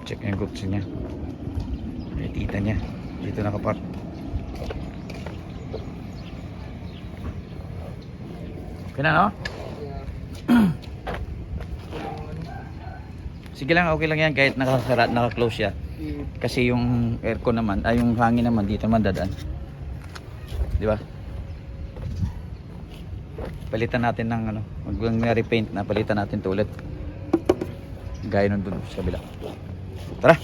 check yung kotse niya. Ay, tita niya dito nakapark. Okay na, no? Sige lang, okay lang yan kahit nakasara, naka-close siya. Kasi yung aircon naman, ay yung hangin naman dito naman dadaan. Di ba? Palitan natin ng ano, mag-repaint na, palitan natin to ulit. Gaya nun dun sa kabila. Tara!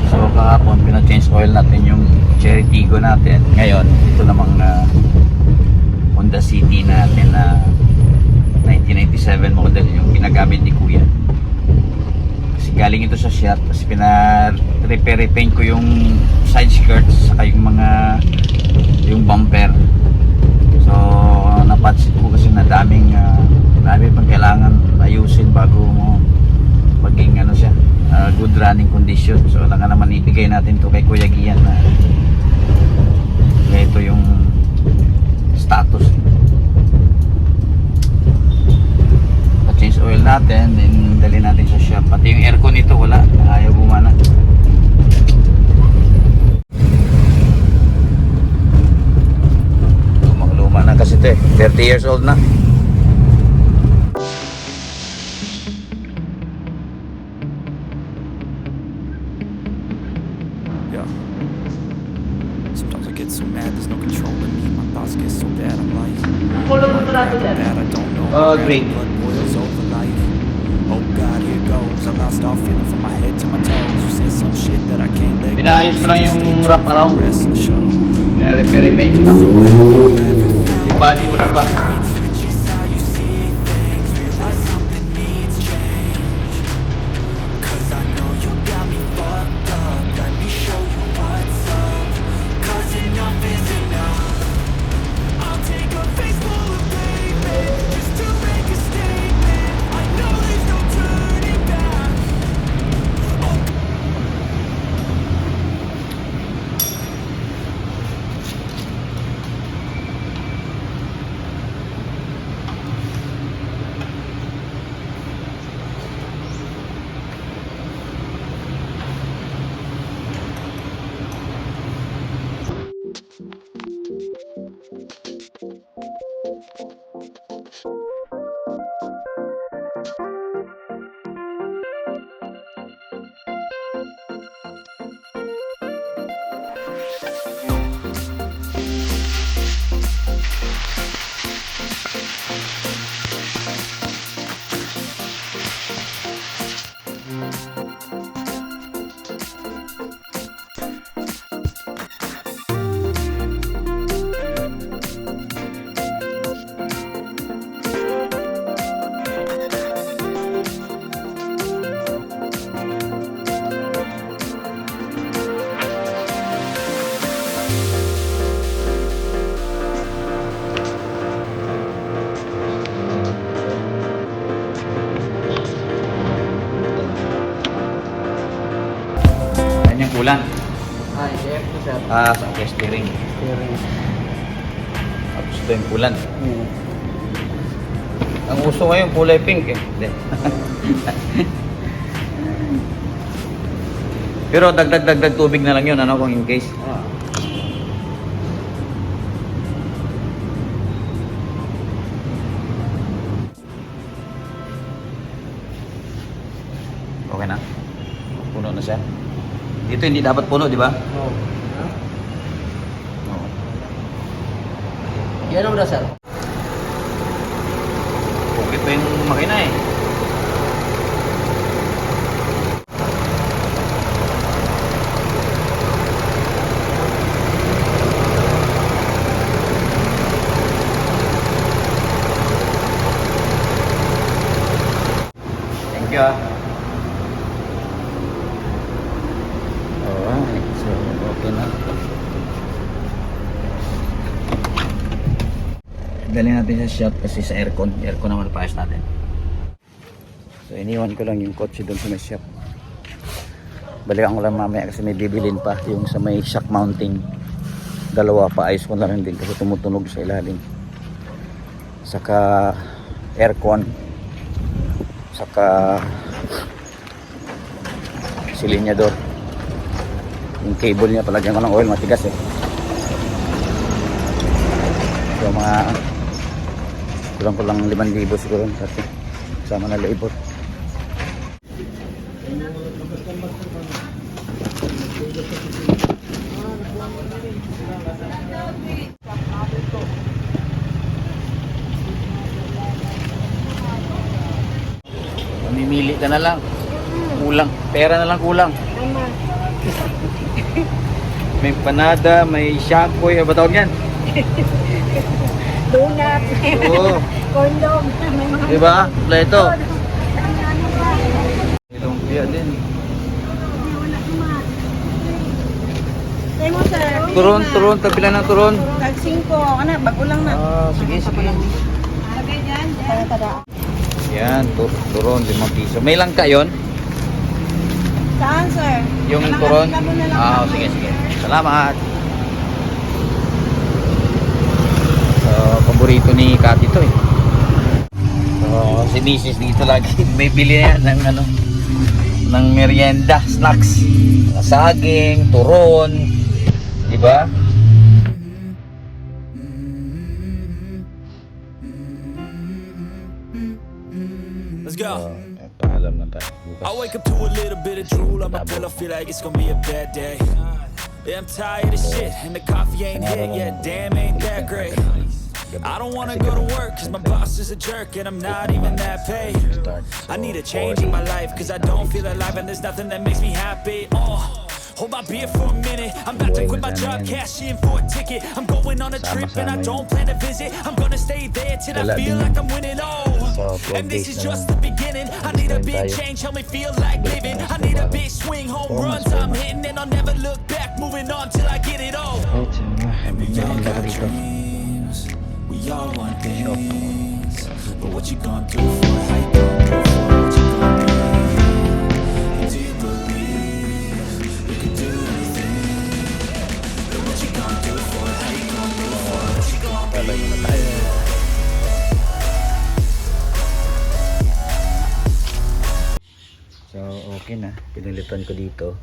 So kahapon pina-change oil natin yung Cherry Tiggo natin. Ngayon ito namang Honda City natin na 1997 model yung ginagamit ni Kuya. Kasi galing ito sa shop, tapos pina-repaint ko yung side skirts saka yung bumper. So napansin ko kasi na dami pang kailangan ayusin bago mo maging ano siya, good running condition. So lang naman ibigay natin to kay Kuya Gian na ito yung status. Pa-change oil natin, then dali natin sa shop. Pati yung aircon nito wala, ayaw gumana. Luma na kasi ito 30 years old na. Yeah. Sometimes I get so mad, there's no control in me. My thoughts get so bad, I'm like, bad, I don't know. Great. Blood boils over life. Oh God, here goes. I lost all feeling from my head to my toes. You said some shit that I can't let go. Pinaayos ko lang yung wrap around. Rest of the show. Repaint ko lang. Yung body mo na ba? Yung kulan. Ay, chef ko sir. Sa steering. Steering. Tapos ito yung kulan. Ang uso ngayon kulay pink eh. Hindi. Pero dagdag tubig na lang yun, ano, kung in case. Ah. Okay na? Puno na siya. Dito hindi dapat puno, di ba? Oo. Oo. Yan ang sir. Okay pa yung makina eh. Thank you ah. Alright, so okay na. Dali natin sa shop kasi sa aircon naman paayos natin. So iniwan ko lang yung kotse doon sa may shop. Balikan ko lang mamaya kasi may bibilin pa yung sa may shock mounting. Dalawa pa, ayos ko na rin din kasi tumutunog sa ilalim. Saka aircon saka silinyador. Yung cable niya palagyan ko ng oil, matigas eh. So mga kulang 5,000 siguro kasi kasama na labor. Mamimili ka na lang. Kulang, pera na lang kulang. May panada, may shampoo, ba tawag yan? Donut, Oo. corn dog, may mga Diba? Pleto. Lumpia din. Say mo sir. Turon, tabilan ng turon. Tag 5, ano, bago lang na. Sige. Lagay dyan. Tada. Yan, turon, 5 piso. May langka yon? Saan sir? Yung Kailangan turon? labo na lang. Sige. Salamat. So, paborito ni Kati to eh. So, si Mrs. dito lagi may bili yan ng ng merienda, snacks. Saging, turon, di ba? Let's go. Paalam na tayo. I wake up to a little bit of drool on my pillow, feel like it's gonna be a bad day. Yeah, I'm tired of shit, and the coffee ain't hit yet, damn, ain't that great. I don't wanna go to work, cause my boss is a jerk, and I'm not even that paid. I need a change in my life, cause I don't feel alive, and there's nothing that makes me happy. Hold my beer for a minute, I'm about to quit my job, cash in for a ticket. I'm going on a trip, and I don't plan to visit. I'm gonna stay there till I feel like I'm winning, and this is just the beginning. I need a big change, help me feel like living. I need a big swing, home runs I'm hitting, and I'll never look back, moving on till I get it all. We all got dreams, we all want things, but what you gonna do for it? How you gonna do for it? What you gonna be? Do you believe you can do anything? But what you gonna do for it? How you gonna do for it? What you gonna be? So, okay na. Pinilitan ko dito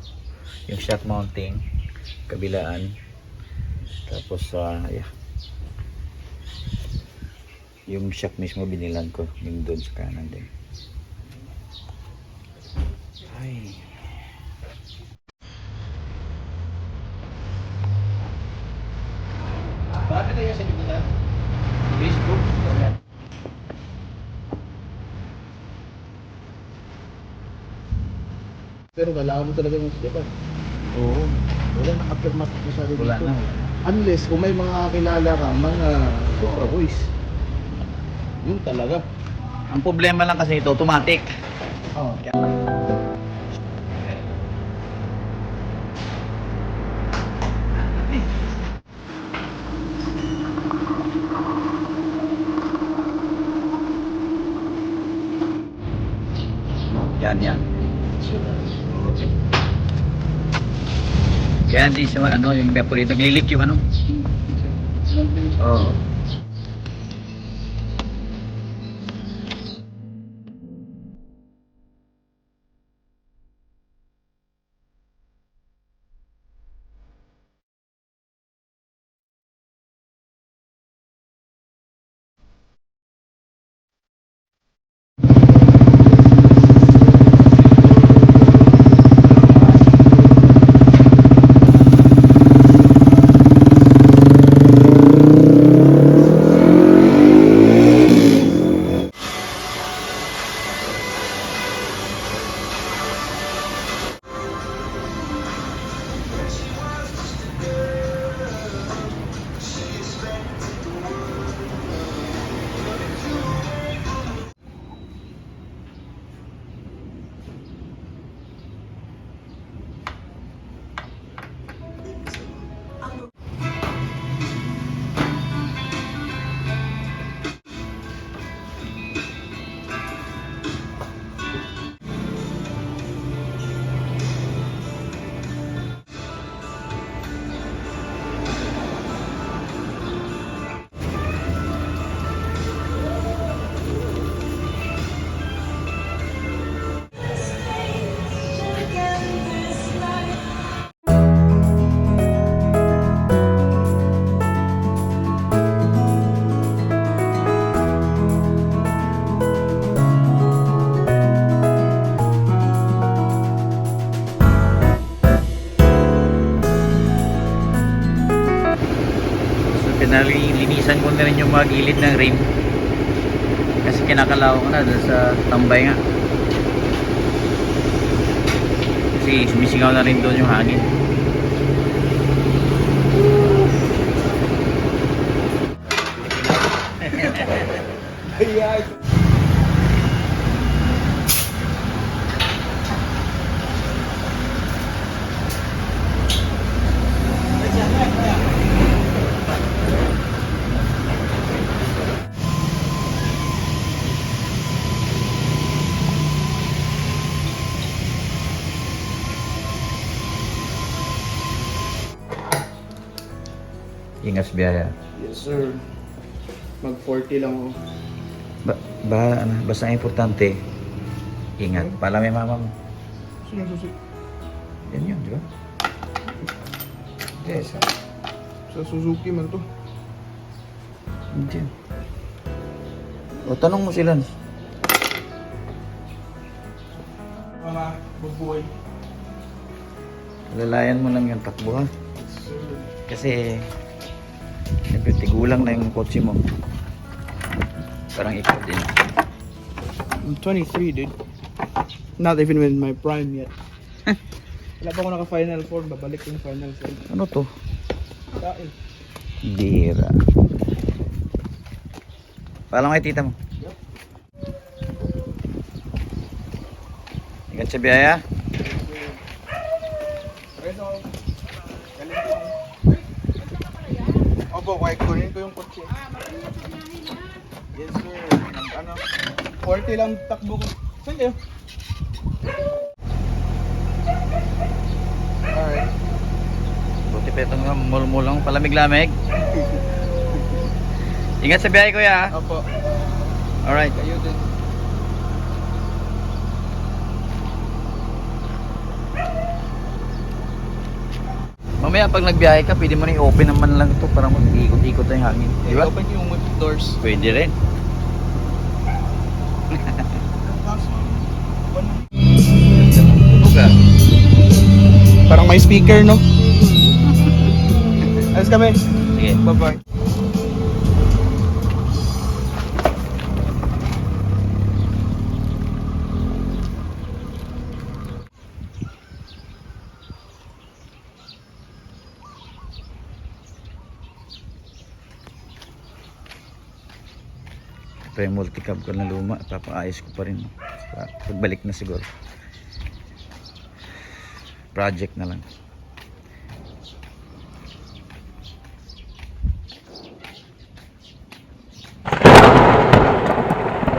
yung shock mounting kabilaan. Tapos, yeah. Yung shock mismo binilan ko. Yung doon sa kanan din. Ay. Bakit kaya sa binilan? Facebook? Pero kailangan mo talaga yung Japan. Oo. Wala naka-permat masyado dito. Wala na. Unless kung may mga kilala ka, mga Supra Boys. Yun talaga. Ang problema lang kasi ito, automatic. Oh. Yan. Kaya hindi siya yung evaporator, nililik yung Oo. lilinisan ko na rin yung mga gilid ng rim. Kasi kinakalaw ko na dahil sa tambay nga. Kasi sumisingaw na rin doon yung hangin. Ingas biyaya. Yes, sir. Mag 40 lang ako. Basta importante, ingat. Pala may mama mo. Sino susi? Yan yun, di ba? Yes. Sa Suzuki man to. Hindi. O, tanong mo sila. Mama, bubuhay. Lalayan mo lang yung takbo, ha? Sir. Kasi, siyempre, tigulang na yung kotse mo. Parang ikaw din. I'm 23, dude. Not even in my prime yet. Wala pa ako naka-final form. Babalik yung final form. Ano to? Kain. Bira. Paalam kay tita mo. Ingat sa biyaya. Preso. Galing ko. Opo, kahit kunin ko yung kotse. Yes, sir. Ano? 40 lang takbo ko. Saan kayo? Alright. Buti pa itong mulmulang palamig-lamig. Ingat sa biyahe kuya. Opo. Alright. Kayo din. Mamaya pag nagbiyahe ka, pwede mo na i-open naman lang ito para mag-ikot-ikot na yung hangin. Di ba? Open yung doors. Pwede rin. Buka. Parang may speaker, no? Alas kami. Sige. Bye-bye. Ito yung multicab ko na luma. Papaayos ko pa rin. Pagbalik na siguro. Project na lang.